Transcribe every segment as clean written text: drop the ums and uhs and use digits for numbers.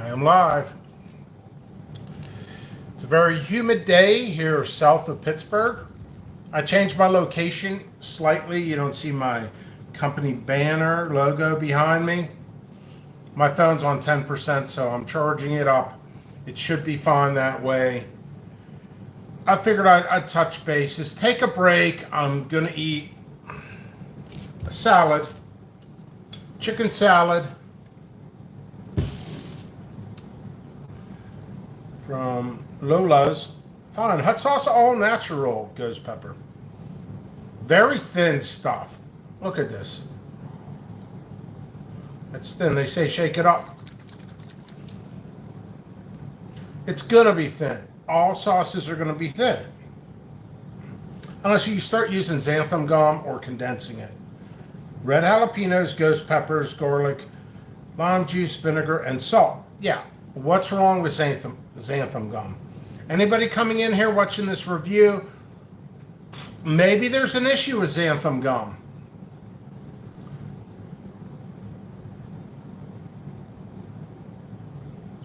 I am live. It's a very humid day here south of Pittsburgh. I changed my location slightly. You don't see my company banner logo behind me. My phone's on 10%, so I'm charging it up. It should be fine that way. I figured I'd touch bases, take a break. I'm gonna eat a salad, chicken salad from Lolas. Fine, hot sauce, all natural ghost pepper. Very thin stuff. Look at this. It's thin. They say shake it up. It's gonna be thin. All sauces are gonna be thin. Unless you start using xanthan gum or condensing it. Red jalapenos, ghost peppers, garlic, lime juice, vinegar, and salt. Yeah, what's wrong with xanthan gum? Anybody coming in here watching this review, maybe there's an issue with xanthan gum.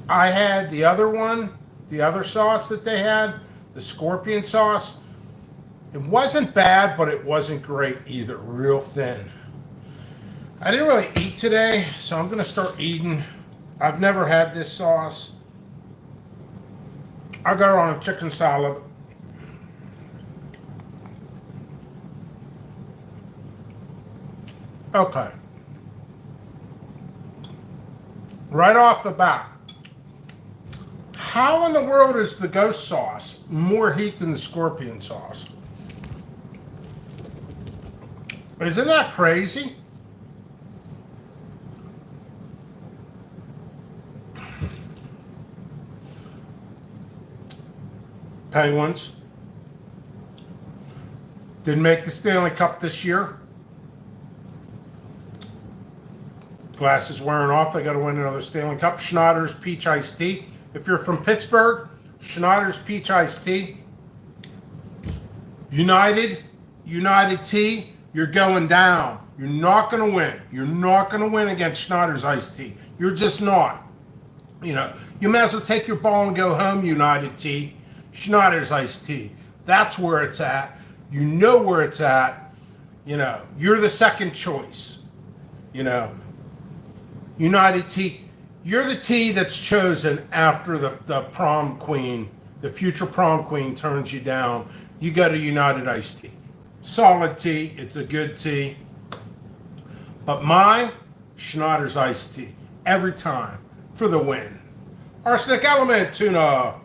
I had the other one, the other sauce that they had, the scorpion sauce. It wasn't bad, but it wasn't great either, real thin. I didn't really eat today, so I'm gonna start eating. I've never had this sauce. I got it on a chicken salad. Okay. Right off the bat, how in the world is the ghost sauce more heat than the scorpion sauce? Isn't that crazy? Penguins didn't make the Stanley Cup this year. Glass is wearing off. They got to win another Stanley Cup. Schneider's Peach Iced Tea. If you're from Pittsburgh, Schneider's Peach Iced Tea. United Tea, you're going down. You're not going to win. You're not going to win against Schneider's Iced Tea. You're just not. You know, you may as well take your ball and go home, United Tea. Schneider's Iced Tea. That's where it's at. You know where it's at. You know, you're the second choice. You know, United Tea. You're the tea that's chosen after the prom queen, the future prom queen turns you down. You go to United Iced Tea. Solid tea. It's a good tea. But mine, Schneider's Iced Tea. Every time. For the win. Arsenic element tuna.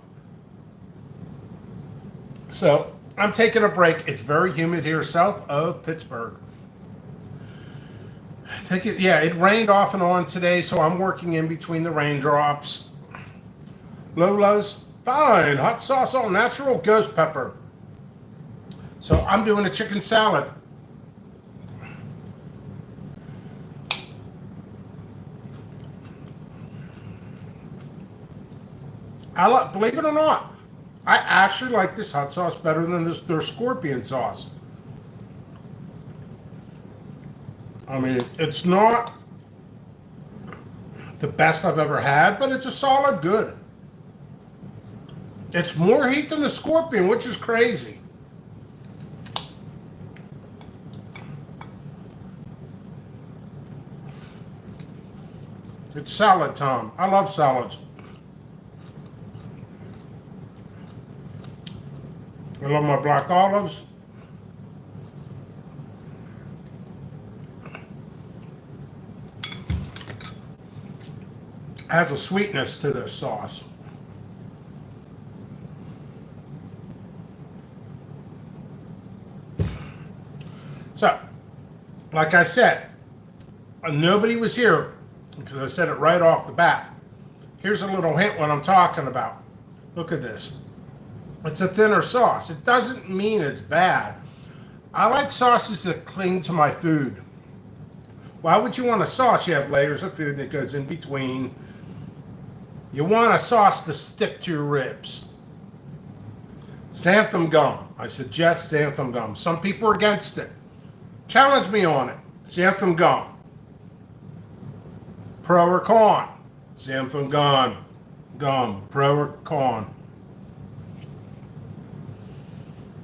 So, I'm taking a break. It's very humid here south of Pittsburgh. I think it rained off and on today, so I'm working in between the raindrops. Lolas, fine. Hot sauce, all natural, ghost pepper. So I'm doing a chicken salad. Believe it or not, I actually like this hot sauce better than their scorpion sauce. I mean, it's not the best I've ever had, but it's a solid good. It's more heat than the scorpion, which is crazy. It's salad time. I love salads. I love my black olives. Has a sweetness to this sauce. So, like I said, nobody was here because I said it right off the bat. Here's a little hint what I'm talking about. Look at this. It's a thinner sauce. It doesn't mean it's bad. I like sauces that cling to my food. Why would you want a sauce? You have layers of food that goes in between. You want a sauce to stick to your ribs. Xanthan gum. I suggest xanthan gum. Some people are against it. Challenge me on it. Xanthan gum. Pro or con? Xanthan gum. gum, pro or con.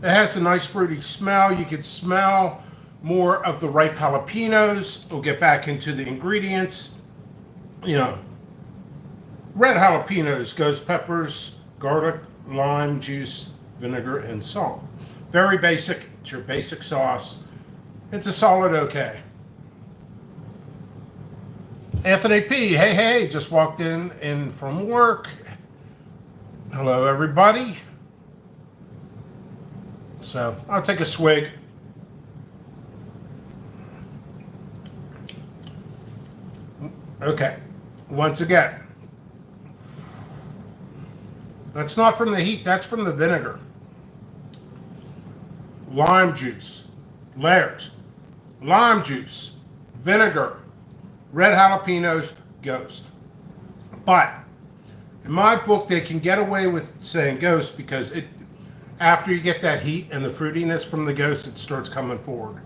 It has a nice fruity smell. You can smell more of the ripe jalapenos. We'll get back into the ingredients. You know, red jalapenos, ghost peppers, garlic, lime juice, vinegar, and salt. Very basic. It's your basic sauce. It's a solid okay. Anthony P. Hey, just walked in from work. Hello, everybody. So I'll take a swig. Okay. Once again, that's not from the heat, that's from the vinegar. Lime juice, layers, lime juice, vinegar, red jalapenos, ghost. But in my book, they can get away with saying ghost because after you get that heat and the fruitiness from the ghost, it starts coming forward.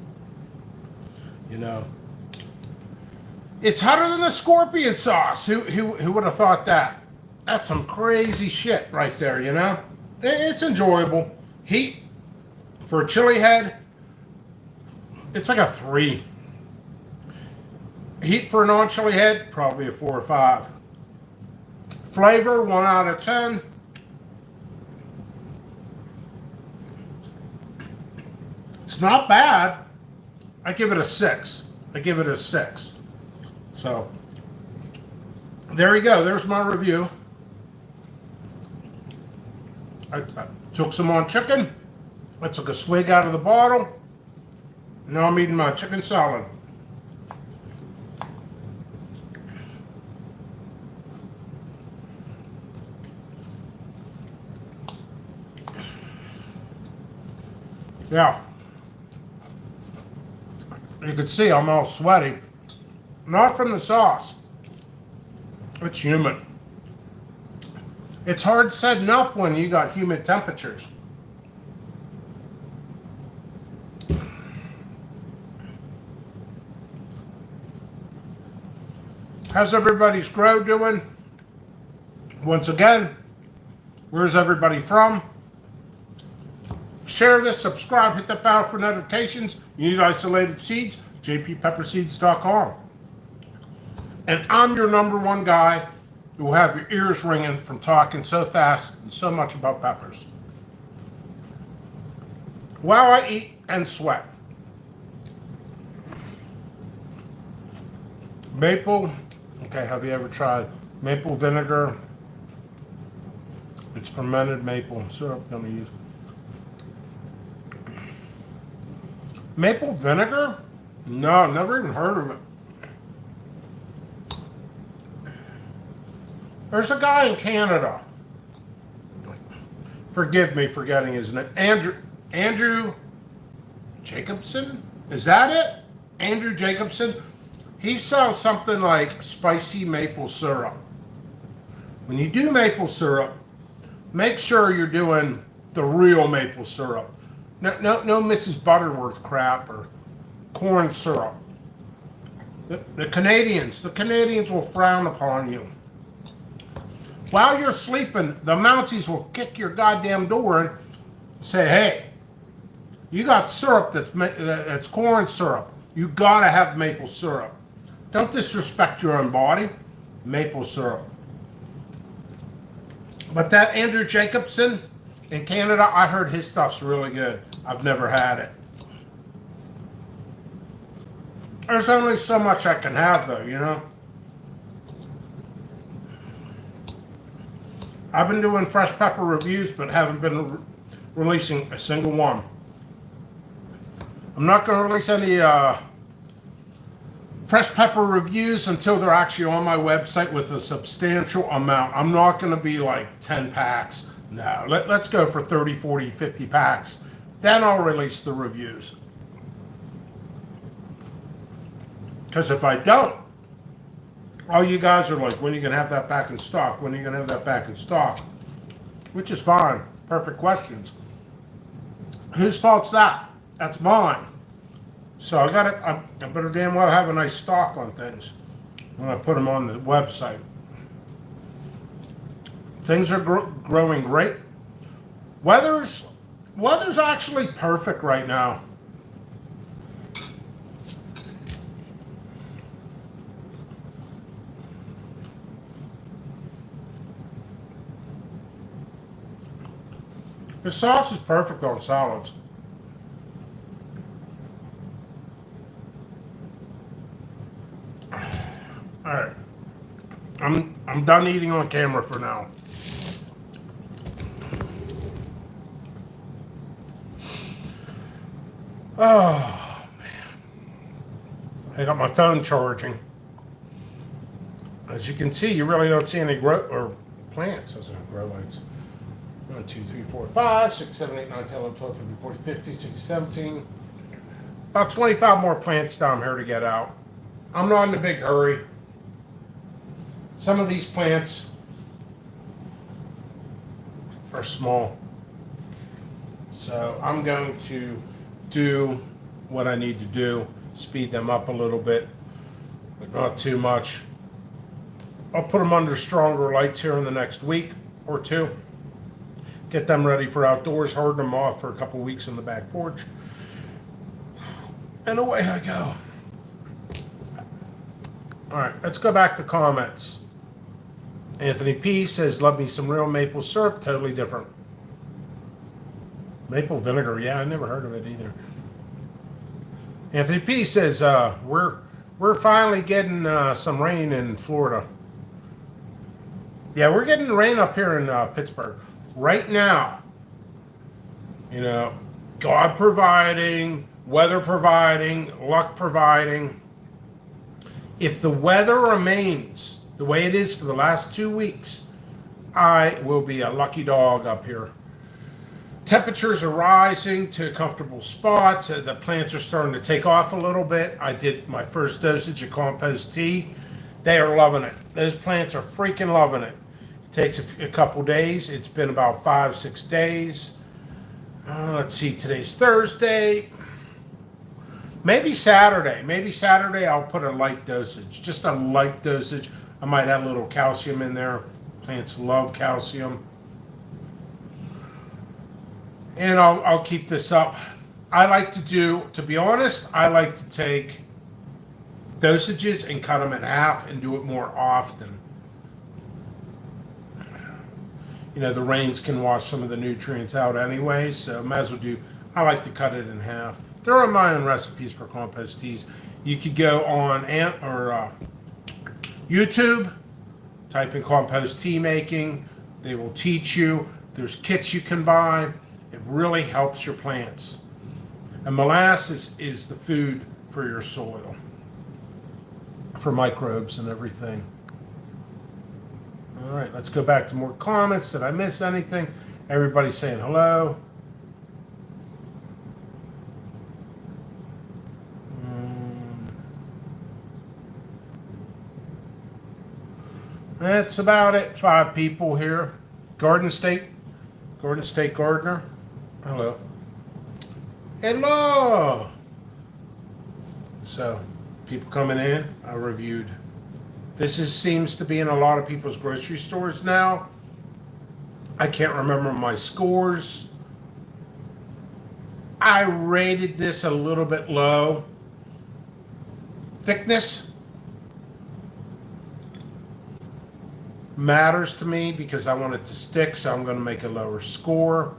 You know, it's hotter than the scorpion sauce. Who would have thought that? That's some crazy shit right there. You know, it's enjoyable. Heat for a chili head, it's like a 3. Heat for a non-chili head, probably a 4 or 5. Flavor, 1 out of 10. It's not bad. I give it a 6. So, there you go. There's my review. I took some on chicken. I took a swig out of the bottle. Now I'm eating my chicken salad. Yeah. You can see I'm all sweaty. Not from the sauce. It's humid. It's hard setting up when you got humid temperatures. How's everybody's grow doing? Once again, where's everybody from? Share this, subscribe, hit the bell for notifications. You need isolated seeds, jppepperseeds.com. And I'm your #1 guy who will have your ears ringing from talking so fast and so much about peppers. While I eat and sweat. Maple, okay, have you ever tried maple vinegar? It's fermented maple syrup I'm gonna use. Maple vinegar? No, never even heard of it. There's a guy in Canada. Forgive me for getting his name. Andrew Jacobson? Is that it? Andrew Jacobson? He sells something like spicy maple syrup. When you do maple syrup, make sure you're doing the real maple syrup. No Mrs. Butterworth crap or corn syrup. The Canadians will frown upon you. While you're sleeping, the Mounties will kick your goddamn door and say, hey, you got syrup that's corn syrup. You gotta have maple syrup. Don't disrespect your own body. Maple syrup. But that Andrew Jacobson in Canada, I heard his stuff's really good. I've never had it. There's only so much I can have though, you know? I've been doing fresh pepper reviews, but haven't been releasing a single one. I'm not going to release any fresh pepper reviews until they're actually on my website with a substantial amount. I'm not going to be like 10 packs. No, let's go for 30, 40, 50 packs. Then I'll release the reviews. Because if I don't, all you guys are like, when are you going to have that back in stock? When are you going to have that back in stock? Which is fine. Perfect questions. Whose fault's that? That's mine. So I better damn well have a nice stock on things when I put them on the website. Things are growing great. Weather's actually perfect right now. The sauce is perfect on salads. All right, I'm done eating on camera for now. Oh man, I got my phone charging. As you can see, you really don't see any grow or plants. Those are grow lights. 1, 2, 3, 4, 5, 6, 7, 8, 9, 10, 11, 12, 13, 14, 15, 16, 17. About 25 more plants down here to get out. I'm not in a big hurry. Some of these plants are small. So I'm going to do what I need to do, speed them up a little bit, but not too much. I'll put them under stronger lights here in the next week or two. Get them ready for outdoors, harden them off for a couple weeks on the back porch. And away I go. All right, let's go back to comments. Anthony P says, love me some real maple syrup, totally different. Maple vinegar, yeah, I never heard of it either. Anthony P says, we're finally getting some rain in Florida. Yeah, we're getting rain up here in Pittsburgh. Right now, you know, God providing, weather providing, luck providing. If the weather remains the way it is for the last 2 weeks, I will be a lucky dog up here. Temperatures are rising to comfortable spots. The plants are starting to take off a little bit. I did my first dosage of compost tea. They are loving it. Those plants are freaking loving it. It takes a couple days. It's been about 5-6 days. Let's see, today's Thursday. Maybe Saturday. Maybe Saturday I'll put a light dosage. Just a light dosage. I might add a little calcium in there. Plants love calcium. And I'll keep this up. I like to be honest, I like to take dosages and cut them in half and do it more often. You know, the rains can wash some of the nutrients out anyway, so might as well I like to cut it in half. There are my own recipes for compost teas. You could go on YouTube, type in compost tea making. They will teach you. There's kits you can buy. It really helps your plants. And molasses is the food for your soil, for microbes and everything. All right, let's go back to more comments. Did I miss anything? Everybody's saying hello. That's about it. 5 people here. Garden State Gardener. Hello. Hello. So, people coming in. I reviewed. Seems to be in a lot of people's grocery stores now. I can't remember my scores. I rated this a little bit low. Thickness matters to me because I want it to stick, so I'm going to make a lower score.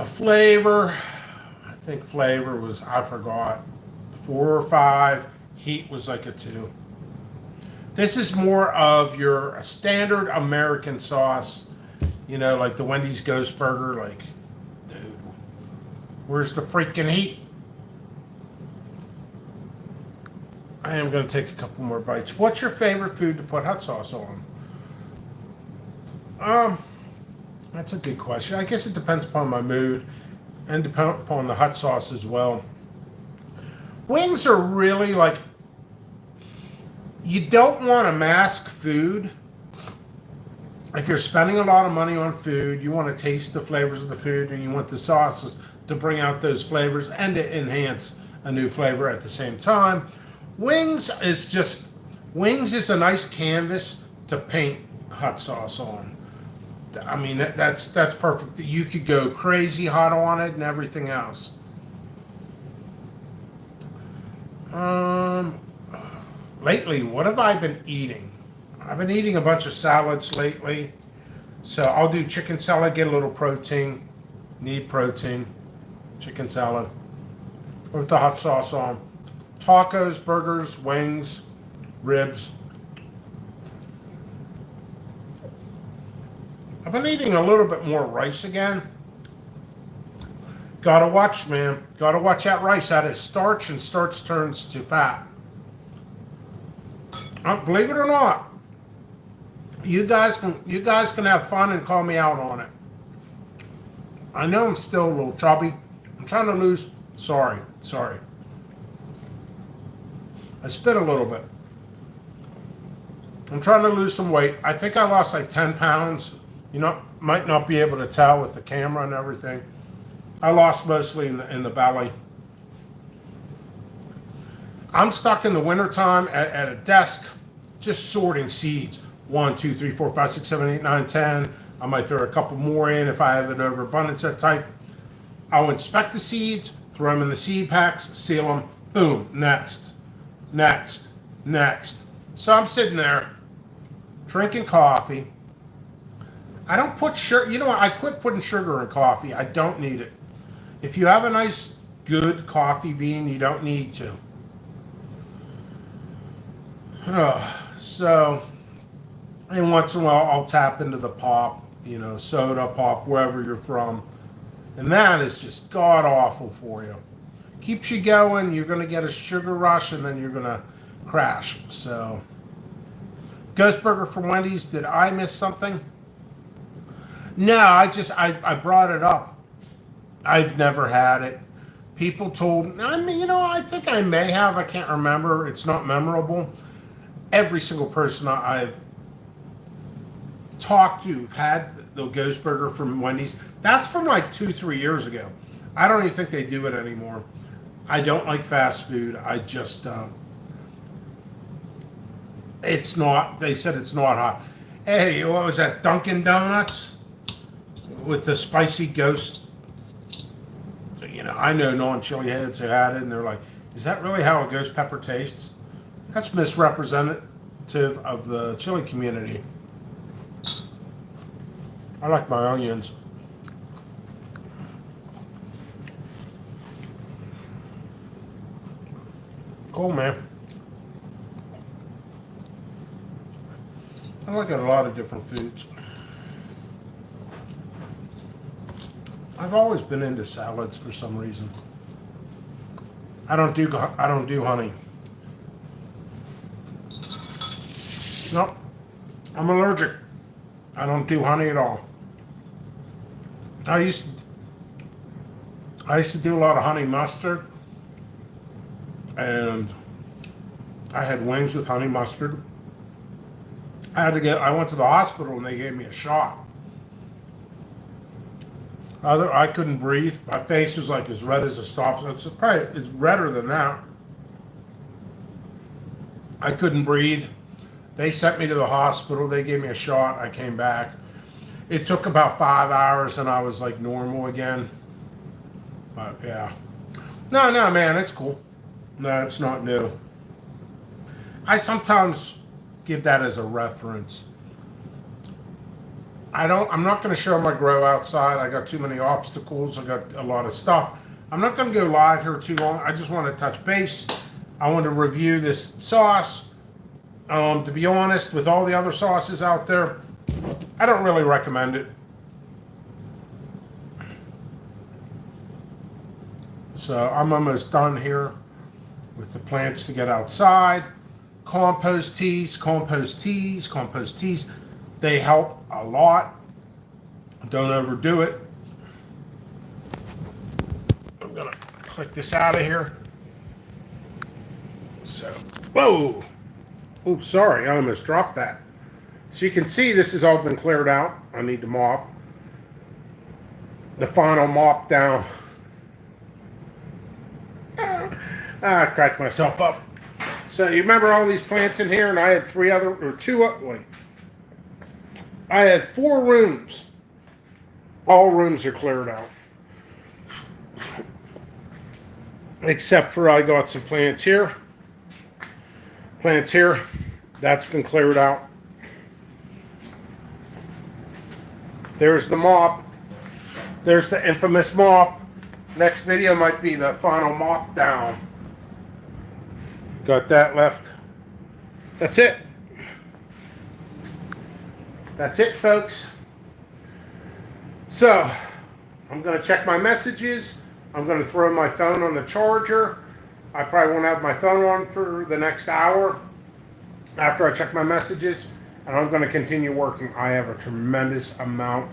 Flavor, I think flavor was, I forgot, 4 or 5. Heat was like a 2. This is more of your standard American sauce, you know, like the Wendy's Ghost Burger. Like, dude, where's the freaking heat? I am going to take a couple more bites. What's your favorite food to put hot sauce on? That's a good question. I guess it depends upon my mood and depends upon the hot sauce as well. Wings are really like, you don't want to mask food. If you're spending a lot of money on food, you want to taste the flavors of the food and you want the sauces to bring out those flavors and to enhance a new flavor at the same time. Wings is a nice canvas to paint hot sauce on. I mean, that's perfect. You could go crazy hot on it and everything else. Lately, what have I been eating? I've been eating a bunch of salads lately. So I'll do chicken salad, get a little protein. Need protein. Chicken salad with the hot sauce on. Tacos, burgers, wings, ribs. I've been eating a little bit more rice again. Gotta watch, man. Gotta watch that rice. That is starch, and starch turns to fat. Believe it or not, you guys can have fun and call me out on it. I know I'm still a little chubby. I'm trying to lose. Sorry. I spit a little bit. I'm trying to lose some weight. I think I lost like 10 pounds. You know, might not be able to tell with the camera and everything. I lost mostly in the belly. I'm stuck in the wintertime at a desk just sorting seeds. 1, 2, 3, 4, 5, 6, 7, 8, 9, 10. I might throw a couple more in if I have an overabundance that type. I'll inspect the seeds, throw them in the seed packs, seal them, boom, next. So I'm sitting there drinking coffee. I don't put sugar, you know what, I quit putting sugar in coffee. I don't need it. If you have a nice, good coffee bean, you don't need to. So, and once in a while, I'll tap into the pop, you know, soda pop, wherever you're from. And that is just god awful for you. Keeps you going, you're going to get a sugar rush, and then you're going to crash. So, Ghost Burger from Wendy's, did I miss something? No, I brought it up. I've never had it. People told, I mean, you know, I think I may have, I can't remember. It's not memorable. Every single person I've talked to who've had the Ghost Burger from Wendy's, that's from like 2-3 years ago. I don't even think they do it anymore. I don't like fast food. I just don't. It's not, they said it's not hot. Hey, what was that, Dunkin' Donuts? With the spicy ghost. You know, I know non-chili heads who had it, and they're like, is that really how a ghost pepper tastes? That's misrepresentative of the chili community. I like my onions. Cool, man. I like a lot of different foods. I've always been into salads for some reason. I don't do honey. Nope. I'm allergic. I don't do honey at all. I used to do a lot of honey mustard, and I had wings with honey mustard. I went to the hospital and they gave me a shot. I couldn't breathe. My face was like as red as a stop. It's redder than that. I couldn't breathe. They sent me to the hospital. They gave me a shot. I came back. It took about 5 hours and I was like normal again. But yeah. No, man, it's cool. No, it's not new. I sometimes give that as a reference. I'm not going to show my grow outside. I got too many obstacles. I got a lot of stuff. I'm not going to go live here too long. I just want to touch base. I want to review this sauce. To be honest, with all the other sauces out there, I don't really recommend it. So I'm almost done here with the plants to get outside. Compost teas. They help a lot. Don't overdo it. I'm gonna click this out of here. So, whoa. Oh, sorry, I almost dropped that. So you can see this has all been cleared out. I need to mop. The final mop down. I cracked myself up. So you remember all these plants in here, and I had two. Wait, I had 4 rooms. All rooms are cleared out. Except for I got some plants here. Plants here. That's been cleared out. There's the mop. There's the infamous mop. Next video might be the final mop down. Got that left. That's it. That's it, folks. So, I'm going to check my messages. I'm going to throw my phone on the charger. I probably won't have my phone on for the next hour after I check my messages. And I'm going to continue working. I have a tremendous amount.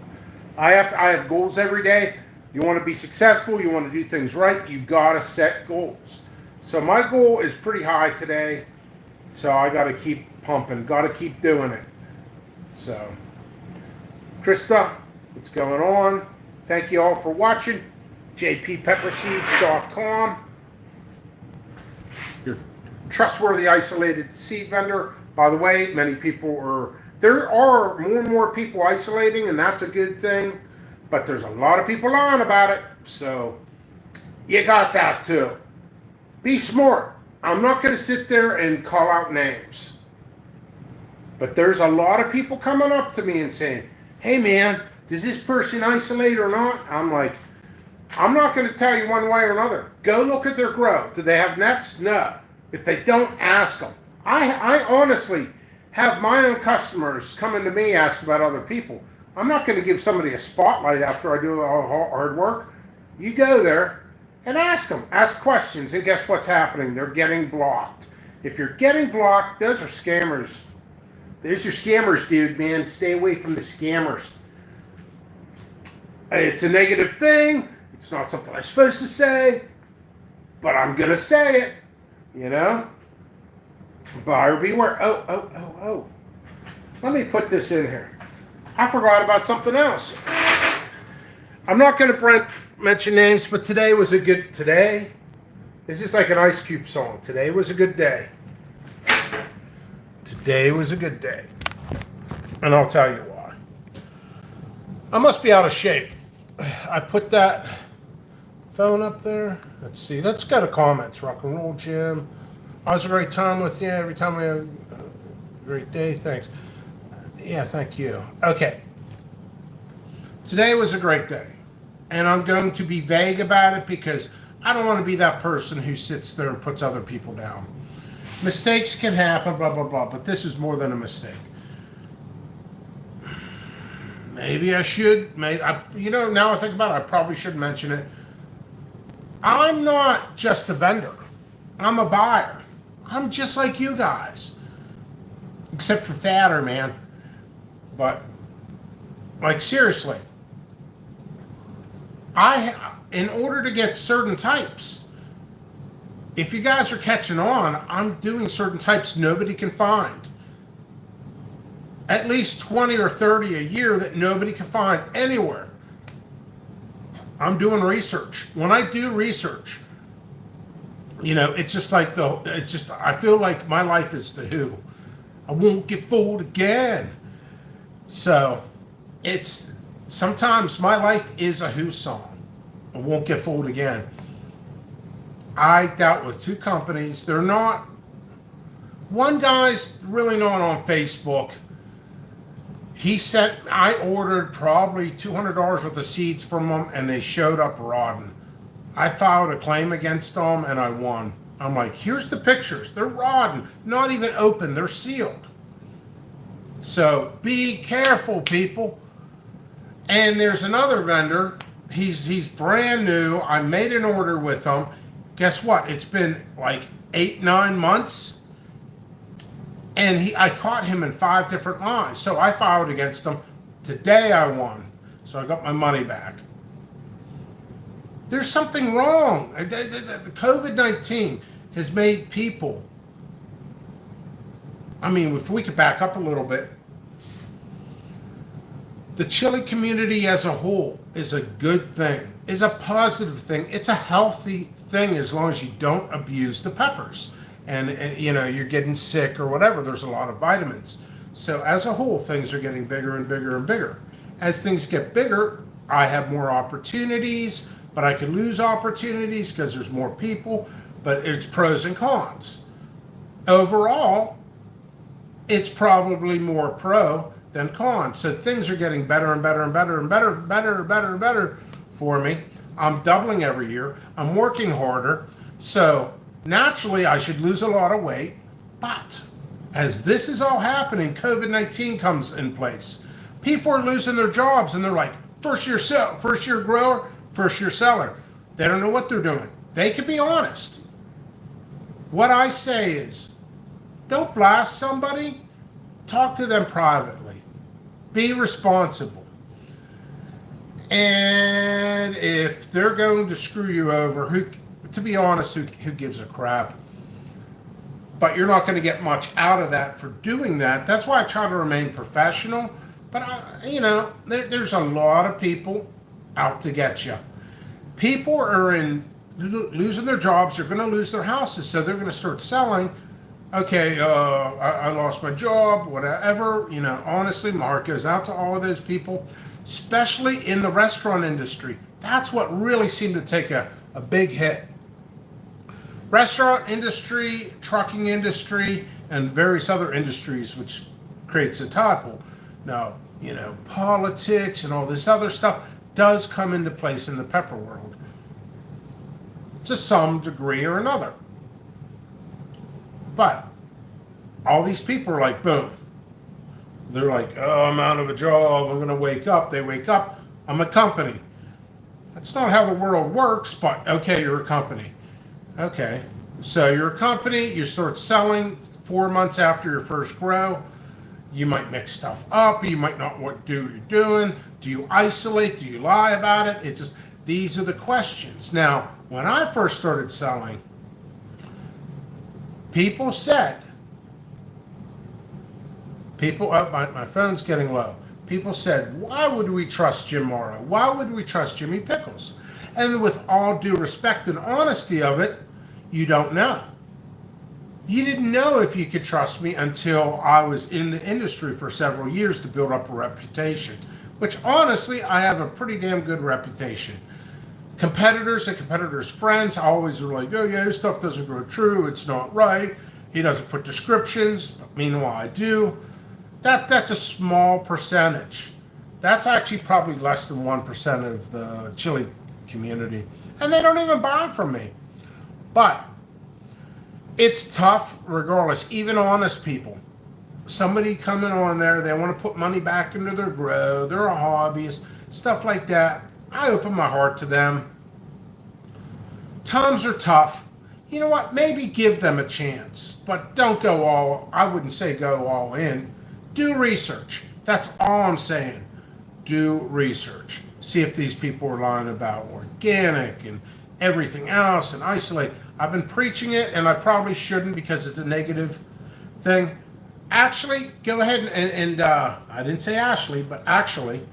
I have goals every day. You want to be successful. You want to do things right. You got to set goals. So my goal is pretty high today. So I got to keep pumping. Got to keep doing it. So, Krista, what's going on? Thank you all for watching. jppepperseeds.com. Your trustworthy isolated seed vendor. By the way, there are more and more people isolating, and that's a good thing. But there's a lot of people on about it. So you got that too. Be smart. I'm not going to sit there and call out names. But there's a lot of people coming up to me and saying, hey man, does this person isolate or not? I'm like, I'm not going to tell you one way or another. Go look at their grow. Do they have nets? No. If they don't, ask them. I honestly have my own customers coming to me ask about other people. I'm not going to give somebody a spotlight after I do all hard work. You go there and ask them. Ask questions, and guess what's happening? They're getting blocked. If you're getting blocked, those are scammers. There's your scammers, dude, man. Stay away from the scammers. It's a negative thing. It's not something I'm supposed to say, but I'm going to say it, you know? Buyer beware. Oh. Let me put this in here. I forgot about something else. I'm not going to mention names, but today was a good... Today? This is like an Ice Cube song. Today was a good day. Today was a good day. And I'll tell you why. I must be out of shape. I put that phone up there. Let's see. Let's go to comments. Rock and roll, Jim. I was a great time with you. Every time we have a great day. Thanks. Yeah, thank you. Okay. Today was a great day. And I'm going to be vague about it because I don't want to be that person who sits there and puts other people down. Mistakes can happen, blah, blah, blah, but this is more than a mistake. Maybe I should, now I think about it, I probably should mention it. I'm not just a vendor. I'm a buyer. I'm just like you guys. Except for fatter, man. But, like, seriously. In order to get certain types, if you guys are catching on, I'm doing certain types nobody can find. At least 20 or 30 a year that nobody can find anywhere. I'm doing research. When I do research, it's just like I feel like my life is the Who. I won't get fooled again. So, sometimes my life is a Who song. I won't get fooled again. I dealt with 2 companies. They're not... One guy's really not on Facebook. I ordered probably $200 worth of seeds from them, and they showed up rotten. I filed a claim against them, and I won. I'm like, here's the pictures. They're rotten. Not even open. They're sealed. So be careful, people. And there's another vendor. He's brand new. I made an order with him. Guess what? It's been like 8-9 months. And I caught him in 5 different lies. So I filed against him. Today I won. So I got my money back. There's something wrong. The COVID-19 has made people... if we could back up a little bit. The chili community as a whole is a good thing. Is a positive thing. It's a healthy thing as long as you don't abuse the peppers. And you're getting sick or whatever. There's a lot of vitamins. So as a whole, things are getting bigger and bigger and bigger. As things get bigger, I have more opportunities, but I can lose opportunities because there's more people, but it's pros and cons. Overall, it's probably more pro than con. So things are getting better and better and better and better, better, better, better for me. I'm doubling every year. I'm working harder. So naturally, I should lose a lot of weight. But as this is all happening, COVID-19 comes in place. People are losing their jobs and they're like, first year grower, first year seller. They don't know what they're doing. They can be honest. What I say is, don't blast somebody. Talk to them privately. Be responsible. And if they're going to screw you over, to be honest, who gives a crap? But you're not going to get much out of that for doing that. That's why I try to remain professional. But, there's a lot of people out to get you. People are losing their jobs. They're going to lose their houses. So they're going to start selling. Okay, I lost my job, whatever. Honestly, my heart goes out to all of those people, especially in the restaurant industry. That's what really seemed to take a big hit. Restaurant industry, trucking industry, and various other industries, which creates a topple. Now, politics and all this other stuff does come into place in the pepper world to some degree or another. But all these people are like, boom. They're like, oh, I'm out of a job. I'm going to wake up. They wake up. I'm a company. That's not how the world works, but okay, you're a company. Okay. So you're a company. You start selling 4 months after your first grow. You might mix stuff up. You might not what you're doing. Do you isolate? Do you lie about it? These are the questions. Now, when I first started selling, people said, my phone's getting low. People said, why would we trust Jim Morrow? Why would we trust Jimmy Pickles? And with all due respect and honesty of it, you don't know. You didn't know if you could trust me until I was in the industry for several years to build up a reputation, which honestly, I have a pretty damn good reputation. Competitors and competitors' friends always are like, oh yeah, his stuff doesn't grow true, it's not right, he doesn't put descriptions, but meanwhile I do. That's a small percentage. That's actually probably less than 1% of the chili community. And they don't even buy from me. But it's tough regardless, even honest people. Somebody coming on there, they want to put money back into their grow, they're a hobbyist, stuff like that. I open my heart to them. Times are tough. You know what? Maybe give them a chance, but don't I wouldn't say go all in. Do research. That's all I'm saying. Do research. See if these people are lying about organic and everything else and isolate. I've been preaching it, and I probably shouldn't because it's a negative thing. Actually, go ahead and I didn't say Ashley, but actually,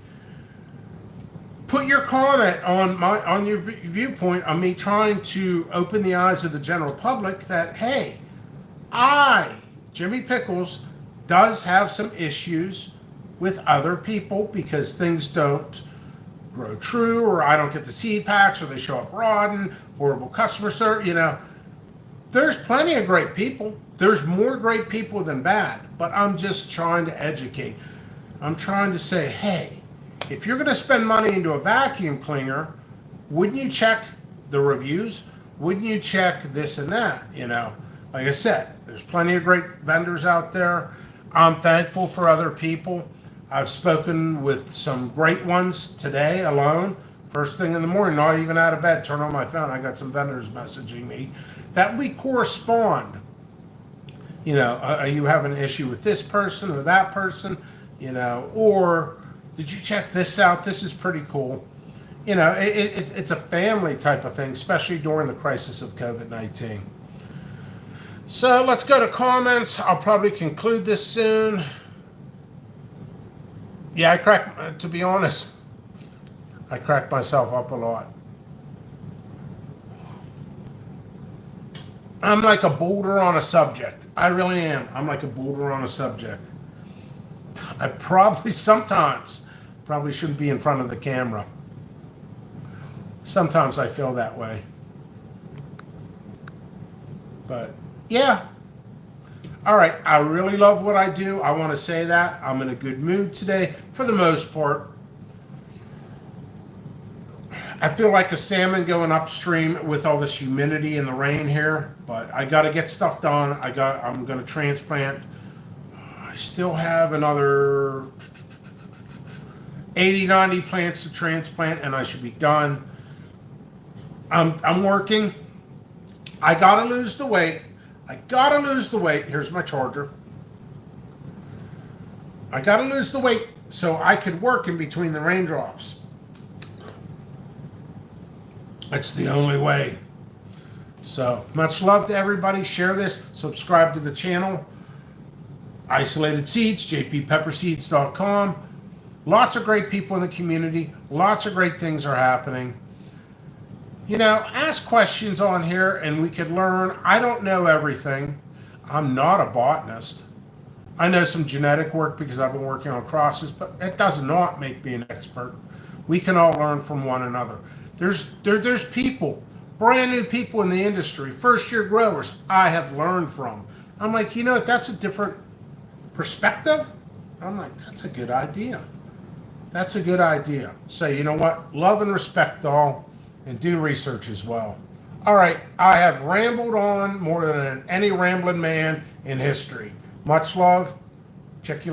put your comment on your viewpoint on me trying to open the eyes of the general public that, hey, Jimmy Pickles, does have some issues with other people because things don't grow true, or I don't get the seed packs, or they show up rotten, horrible customer service. There's plenty of great people. There's more great people than bad, but I'm just trying to educate. I'm trying to say, hey, if you're going to spend money into a vacuum cleaner, wouldn't you check the reviews? Wouldn't you check this and that? Like I said, there's plenty of great vendors out there. I'm thankful for other people. I've spoken with some great ones today alone. First thing in the morning, not even out of bed, turn on my phone. I got some vendors messaging me that we correspond. You have an issue with this person or that person, or did you check this out? This is pretty cool. It's a family type of thing, especially during the crisis of COVID-19. So let's go to comments. I'll probably conclude this soon. Yeah, to be honest, I cracked myself up a lot. I'm like a boulder on a subject. I really am. I'm like a boulder on a subject. I probably sometimes probably shouldn't be in front of the camera. Sometimes I feel that way. But yeah. All right. I really love what I do. I want to say that. I'm in a good mood today for the most part. I feel like a salmon going upstream with all this humidity and the rain here, but I got to get stuff done. I'm going to transplant. I still have another 80, 90 plants to transplant, and I should be done. I'm working. I got to lose the weight. Here's my charger. I got to lose the weight so I could work in between the raindrops. It's the only way. So much love to everybody. Share this. Subscribe to the channel. Isolated Seeds, jppepperseeds.com. Lots of great people in the community. Lots of great things are happening. You know, ask questions on here and we could learn. I don't know everything. I'm not a botanist. I know some genetic work because I've been working on crosses, but it does not make me an expert. We can all learn from one another. There's people, brand new people in the industry, first year growers I have learned from. I'm like, you know, that's a different perspective. I'm like, that's a good idea. That's a good idea. So you know what? Love and respect all, and do research as well. All right, I have rambled on more than any rambling man in history. Much love. Check you later.